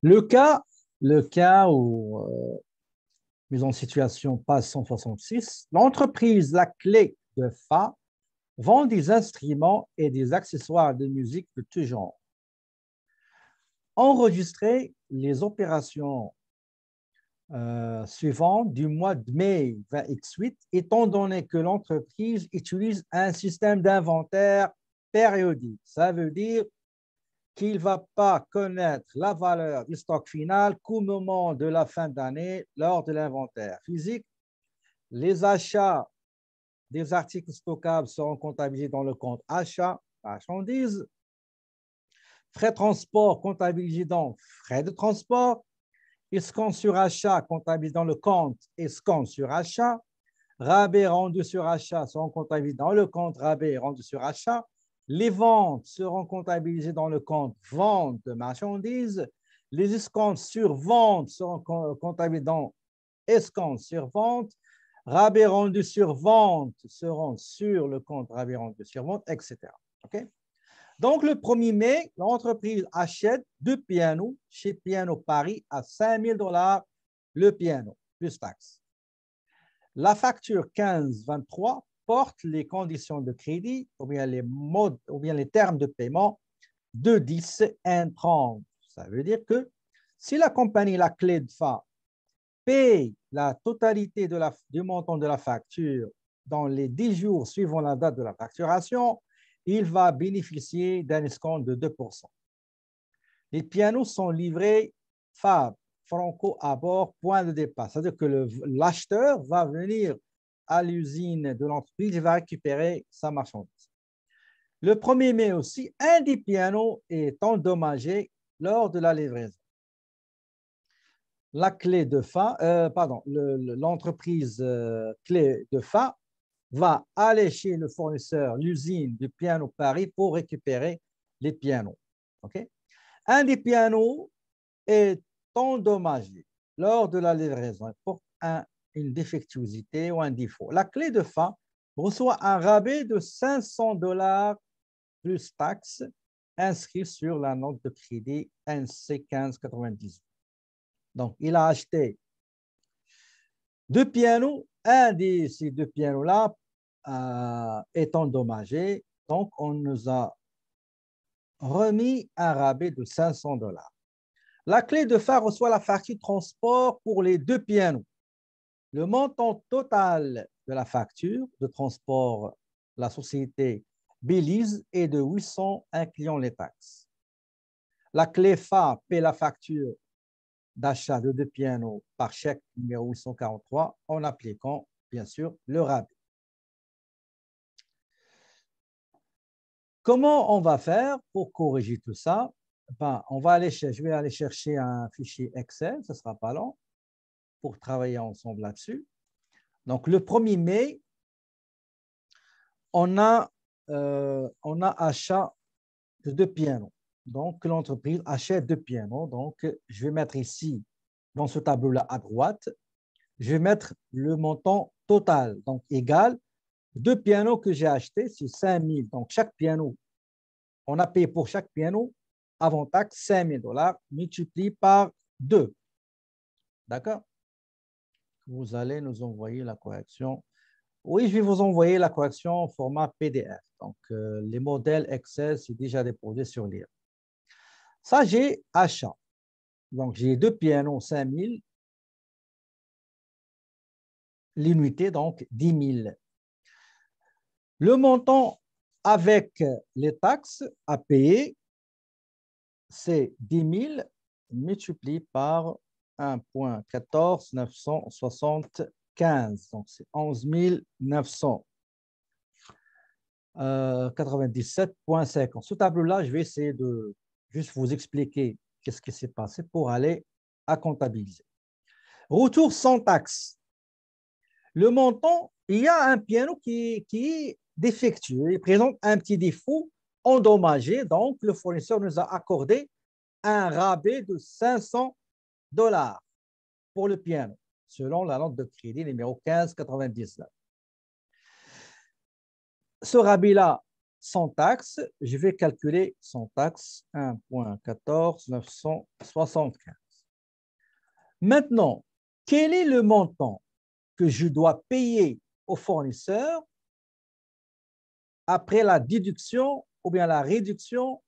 Le cas, le cas où, mise en situation, page 166, l'entreprise La Clé de Fa vend des instruments et des accessoires de musique de tout genre. Enregistrer les opérations suivantes du mois de mai 20X8, étant donné que l'entreprise utilise un système d'inventaire périodique. Ça veut dire qu'il ne va pas connaître la valeur du stock final qu'au moment de la fin d'année lors de l'inventaire physique. Les achats des articles stockables seront comptabilisés dans le compte achat, marchandises. Frais de transport comptabilisés dans frais de transport. Escompte sur achat comptabilisé dans le compte escompte sur achat. Rabais rendus sur achat seront comptabilisés dans le compte rabais rendu sur achat. Les ventes seront comptabilisées dans le compte vente de marchandises. Les escomptes sur vente seront comptabilisés dans escompte sur vente. Rabais rendus sur vente seront sur le compte rabais rendu sur vente, etc. Okay? Donc, le 1er mai, l'entreprise achète 2 pianos chez Piano Paris à 5 000 $ le piano, plus taxes. La facture 1523 porte les conditions de crédit ou bien les termes de paiement de 10 et 30. Ça veut dire que si la compagnie La Clé de Fa paye la totalité du montant de la facture dans les 10 jours suivant la date de la facturation, il va bénéficier d'un escompte de 2%. Les pianos sont livrés Fab, Franco à bord, point de départ. C'est-à-dire que l'acheteur va venir à l'usine de l'entreprise et va récupérer sa marchandise. Le 1er mai aussi, un des pianos est endommagé lors de la livraison. La Clé de Fa, l'entreprise Clé de Fa va aller chez le fournisseur, l'usine du Piano Paris, pour récupérer les pianos. Okay? Un des pianos est endommagé lors de la livraison pour une défectuosité ou un défaut. La Clé de Fa reçoit un rabais de 500 $ plus taxes inscrit sur la note de crédit NC 1598. Donc, il a acheté 2 pianos. Un de ces 2 pianos-là est endommagé. Donc, on nous a remis un rabais de 500 $. La Clé de Fa reçoit la facture de transport pour les 2 pianos. Le montant total de la facture de transport, la société Belize, est de 800 incluant les taxes. La Clé Fa paie la facture d'achat de 2 pianos par chèque numéro 843 en appliquant, bien sûr, le rabais. Comment on va faire pour corriger tout ça? Je vais aller chercher un fichier Excel, ce ne sera pas long, pour travailler ensemble là-dessus. Donc, le 1er mai, on a achat de 2 pianos. Donc, l'entreprise achète 2 pianos. Donc, je vais mettre ici, dans ce tableau-là à droite, je vais mettre le montant total, donc égal 2 pianos que j'ai achetés, c'est 5 000. Donc, chaque piano, on a payé pour chaque piano, avant taxe, 5 000 $ multiplié par 2. D'accord? Vous allez nous envoyer la correction. Oui, je vais vous envoyer la correction en format PDF. Donc, les modèles Excel, c'est déjà déposé sur l'IR. Ça, j'ai achat. Donc, j'ai 2 pianos, 5 000. L'unité, donc, 10 000. Le montant avec les taxes à payer, c'est 10 000 multiplié par 1,14 975. Donc, c'est 11 997,50. Ce tableau-là, je vais essayer de juste vous expliquer qu'est-ce qui s'est passé pour aller à comptabiliser. Retour sans taxe. Le montant, il y a un piano qui est défectueux, il présente un petit défaut endommagé. Donc, le fournisseur nous a accordé un rabais de 500 $ pour le piano, selon la note de crédit numéro 1599. Ce rabais-là, sans taxe, je vais calculer sans taxe 1,14975. Maintenant, quel est le montant que je dois payer au fournisseur après la déduction ou bien la réduction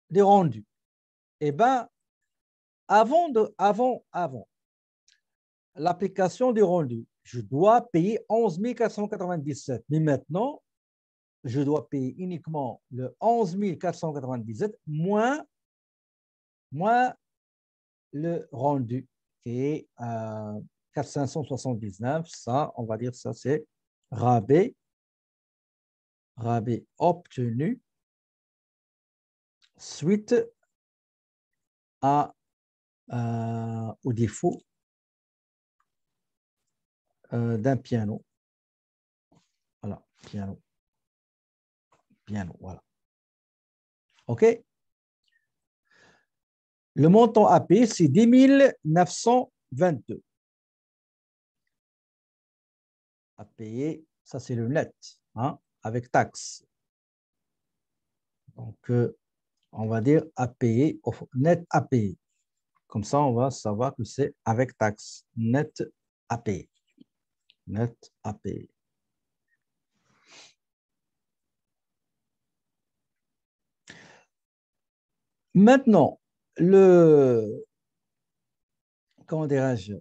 des rendus? Eh bien, avant l'application des rendus, je dois payer 11 497. Mais maintenant, je dois payer uniquement le 11 497 moins le rendu qui est 479. Ça, on va dire ça, c'est rabais obtenu suite au défaut d'un piano. Voilà, piano, voilà. OK? Le montant à payer, c'est 10 922. À payer, ça c'est le net, hein, avec taxe. Donc, on va dire à payer, net à payer. Comme ça, on va savoir que c'est avec taxe, net à payer. Net à payer. Maintenant, comment dirais-je?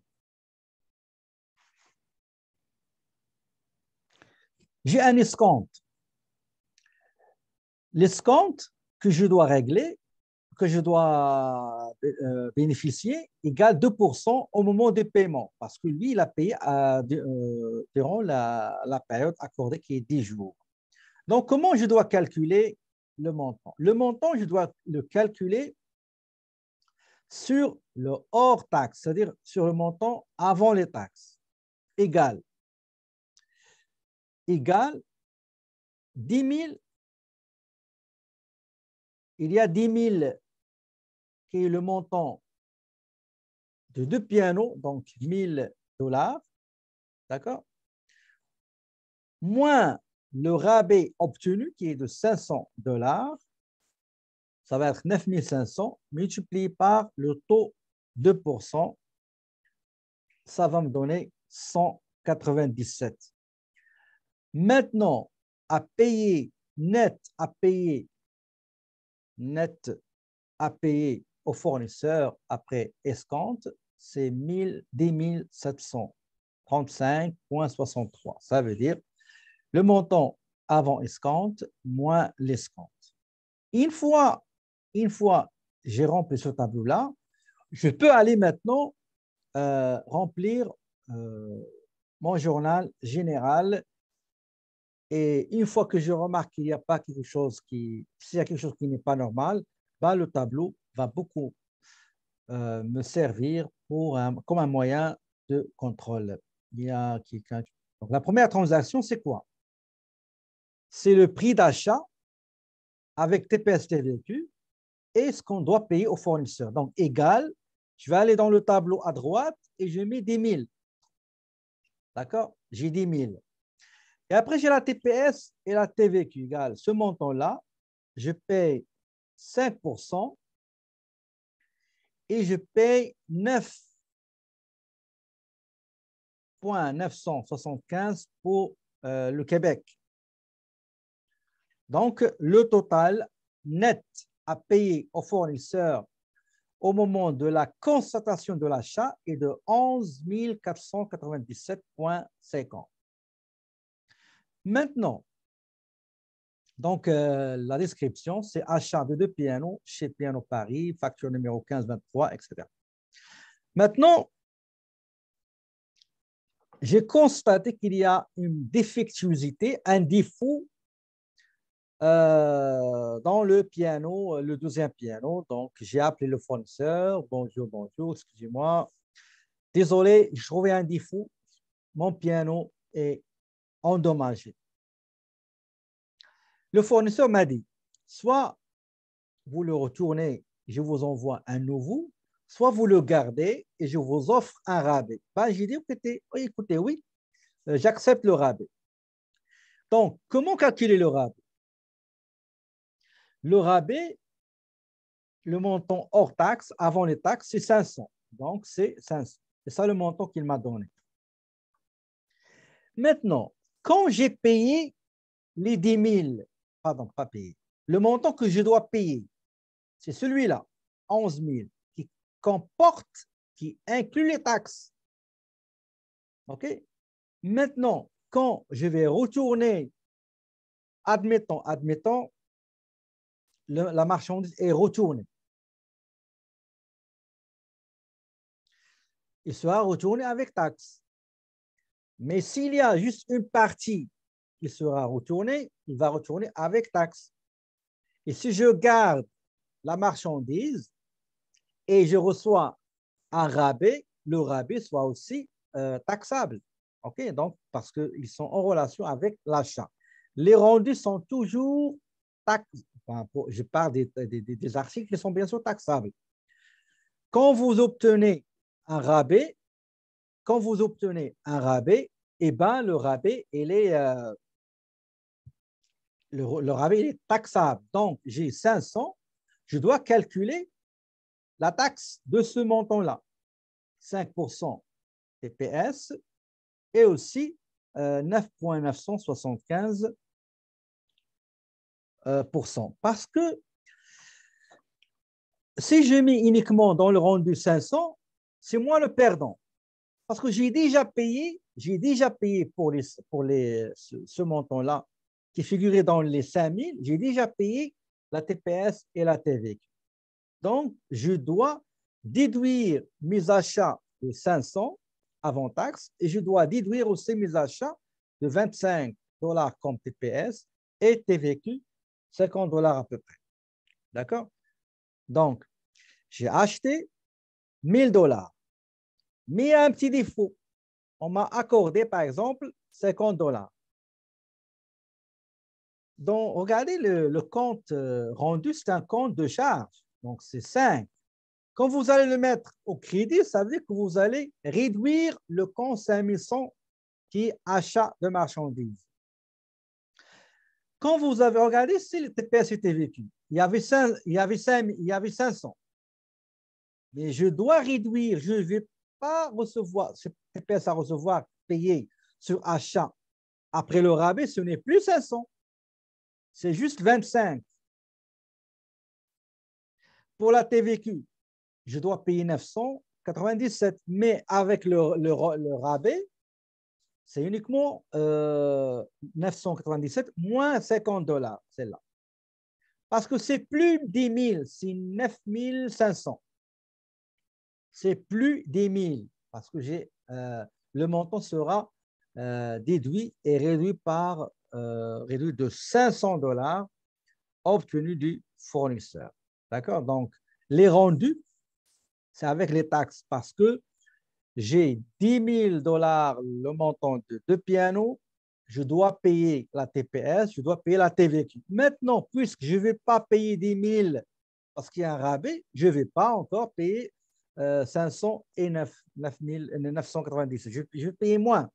J'ai un escompte. L'escompte que je dois régler, que je dois bénéficier, égale 2% au moment du paiement, parce que lui, il a payé durant la période accordée qui est 10 jours. Donc, comment je dois calculer le montant? Le montant, je dois le calculer sur le hors taxe, c'est-à-dire sur le montant avant les taxes, égal 10 000. Il y a 10 000 qui est le montant de deux pianos, donc 1 000 $, d'accord? Moins le rabais obtenu qui est de 500 $, ça va être 9 500, multiplié par le taux 2%, ça va me donner 197. Maintenant, net à payer au fournisseur après escompte, c'est 10 735,63. Ça veut dire le montant avant escompte moins l'escompte. Une fois j'ai rempli ce tableau-là, je peux aller maintenant remplir mon journal général. Et une fois que je remarque qu'il n'y a pas quelque chose s'il y a quelque chose qui n'est pas normal, bah, le tableau va beaucoup me servir comme un moyen de contrôle. Il y a quelqu'un. Donc, la première transaction, c'est quoi? C'est le prix d'achat avec TPS TVQ et ce qu'on doit payer au fournisseur. Donc, égal, je vais aller dans le tableau à droite et je mets 10 000. D'accord? J'ai 10 000. Et après, j'ai la TPS et la TVQ égale ce montant-là. Je paye 5% et je paye 9,975 pour le Québec. Donc, le total net à payer au fournisseur au moment de la constatation de l'achat est de 11 497,50. Maintenant, donc, la description, c'est achat de deux pianos chez Piano Paris, facture numéro 1523, etc. Maintenant, j'ai constaté qu'il y a une défectuosité, un défaut dans le piano, le deuxième piano. Donc, j'ai appelé le fournisseur. Bonjour, excusez-moi. Désolé, je trouvais un défaut. Mon piano est endommagé. Le fournisseur m'a dit, soit vous le retournez, je vous envoie un nouveau, soit vous le gardez et je vous offre un rabais. Ben, j'ai dit, écoutez, oui, j'accepte le rabais. Donc, comment calculer le rabais? Le rabais, le montant hors taxe, avant les taxes, c'est 500. Donc, c'est 500. C'est ça le montant qu'il m'a donné. Maintenant, quand j'ai payé les 10 000, pardon, pas payé, le montant que je dois payer, c'est celui-là, 11 000, qui comporte, qui inclut les taxes. OK? Maintenant, quand je vais retourner, admettons, la marchandise est retournée. Il sera retourné avec taxe. Mais s'il y a juste une partie qui sera retournée, il va retourner avec taxe. Et si je garde la marchandise et je reçois un rabais, le rabais soit aussi taxable. OK? Donc, parce qu'ils sont en relation avec l'achat. Les rendus sont toujours taxables. Enfin, je parle des articles qui sont bien sûr taxables. Quand vous obtenez un rabais, eh ben, le rabais, le rabais il est taxable. Donc, j'ai 500, je dois calculer la taxe de ce montant-là. 5% TPS et aussi 9,975%. Parce que si je mets uniquement dans le rendu 500, c'est moi le perdant. Parce que j'ai déjà payé pour ce montant-là qui figurait dans les 5 000, j'ai déjà payé la TPS et la TVQ. Donc, je dois déduire mes achats de 500 avant taxe et je dois déduire aussi mes achats de 25 $ comme TPS et TVQ, 50 $ à peu près. D'accord? Donc, j'ai acheté 1 000 $. Mais il y a un petit défaut. On m'a accordé, par exemple, 50 $. Donc, regardez le compte rendu, c'est un compte de charge. Donc, c'est 5. Quand vous allez le mettre au crédit, ça veut dire que vous allez réduire le compte 5100 qui est achat de marchandises. Quand vous avez regardé, c'est le TPS et TVQ. Il y avait 500. Mais je dois réduire, je ne vais pas recevoir, ce TPS à recevoir payé sur achat après le rabais, ce n'est plus 500. C'est juste 25. Pour la TVQ, je dois payer 997, mais avec le rabais, c'est uniquement 997 moins 50 $, celle-là. Parce que c'est plus 10 000, c'est 9 500. C'est plus 10 000, parce que le montant sera déduit et réduit de 500 $ obtenus du fournisseur. D'accord? Donc, les rendus, c'est avec les taxes parce que j'ai 10 000 $ le montant de deux pianos, je dois payer la TPS, je dois payer la TVQ. Maintenant, puisque je ne vais pas payer 10 000 parce qu'il y a un rabais, je ne vais pas encore payer 500 et 990. Je vais payer moins.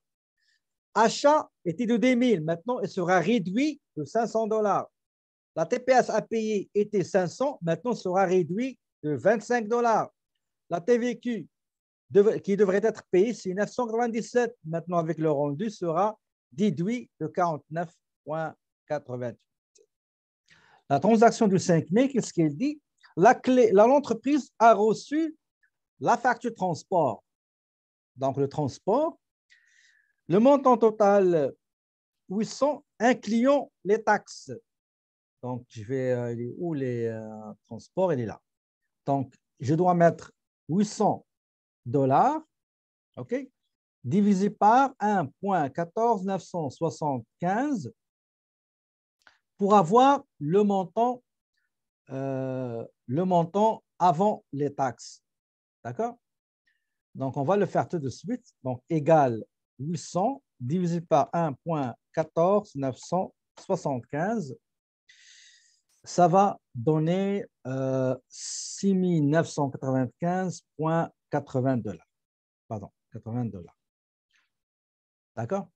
Achat était de 10 000, maintenant il sera réduit de 500 $. La TPS à payer était 500, maintenant sera réduit de 25 $. La TVQ qui devrait être payée, c'est 997. Maintenant, avec le rendu, sera déduit de 49,88. La transaction du 5 mai, qu'est-ce qu'elle dit? L'entreprise a reçu la facture transport. Donc, le transport, le montant total 800, incluant les taxes. Donc, je vais où les transports, il est là. Donc, je dois mettre 800 $, OK, divisé par 1,14975 pour avoir le montant avant les taxes. D'accord? Donc, on va le faire tout de suite. Donc, égal 800 divisé par 1,14975. Ça va donner 6 995,80 $. Pardon, 80 $. D'accord?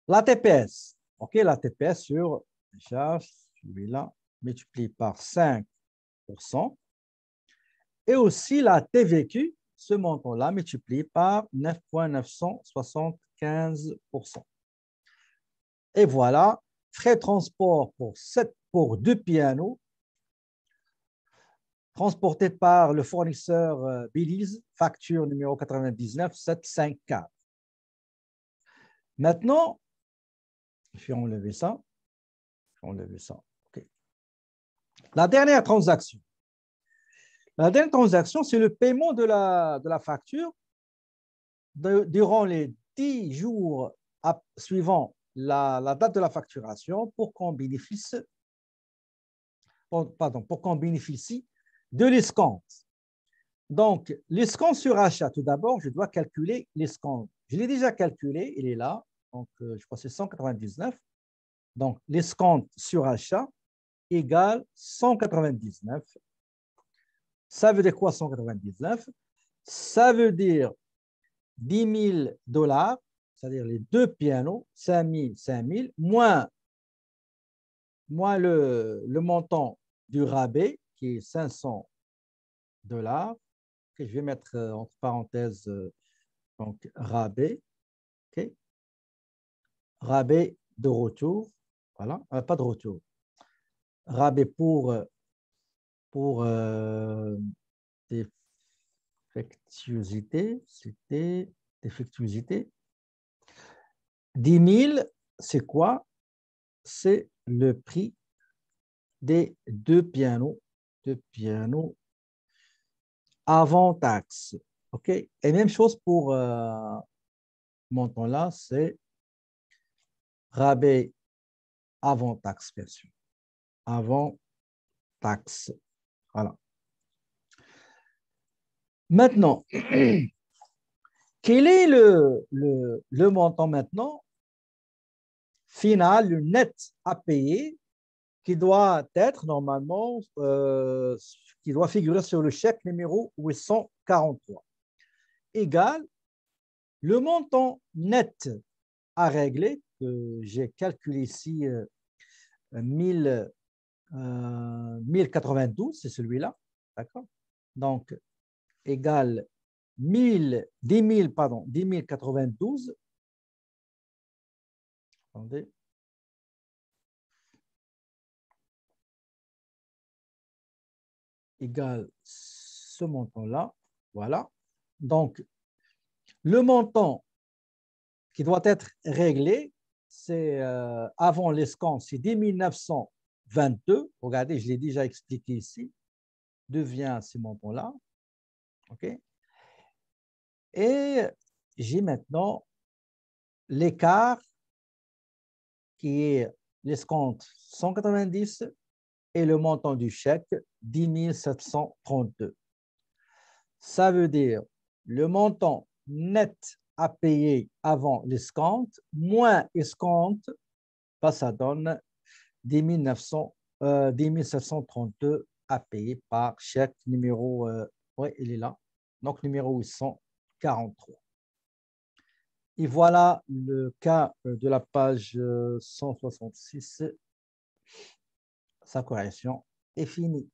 La TPS, OK, la TPS sur les charges, celui-là, multiplié par 5%. Et aussi la TVQ, ce montant-là, multiplié par 9,975%. Et voilà, frais de transport pour 2 pianos, transportés par le fournisseur Belize, facture numéro 99754. Maintenant, je vais enlever ça. Okay. La dernière transaction. La dernière transaction, c'est le paiement de la facture durant les 10 jours suivant la date de la facturation pour qu'on bénéficie, de l'escompte. Donc, l'escompte sur achat, tout d'abord, je dois calculer l'escompte. Je l'ai déjà calculé, il est là. Donc, je crois que c'est 199. Donc, l'escompte sur achat égale 199. Ça veut dire quoi 199? Ça veut dire 10 000 $, c'est-à-dire les deux pianos, 5 000, 5 000, moins le montant du rabais, qui est 500 $. Okay, je vais mettre entre parenthèses donc rabais. Okay. Rabais de retour. Voilà, pas de retour. Rabais pour défectuosité. C'était défectuosité. 10 000, c'est quoi? C'est le prix des deux pianos avant taxe. OK? Et même chose pour montant là, c'est rabais avant taxe, bien sûr. Avant taxe. Voilà. Maintenant, quel est le montant maintenant final, le net à payer, qui doit être normalement, qui doit figurer sur le chèque numéro 843, égal le montant net à régler, que j'ai calculé ici 1092, c'est celui-là, d'accord? Donc, égal 10 000, pardon, 10 092. Attendez. Égale ce montant-là. Voilà. Donc, le montant qui doit être réglé, c'est avant l'escompte, c'est 10 922. Regardez, je l'ai déjà expliqué ici. Devient ce montant-là. OK? Et j'ai maintenant l'écart qui est l'escompte 190 et le montant du chèque 10 732. Ça veut dire le montant net à payer avant l'escompte moins escompte, ça donne 10 732 à payer par chèque numéro, oui, il est là, donc numéro 843. Et voilà le cas de la page 166. Sa correction est finie.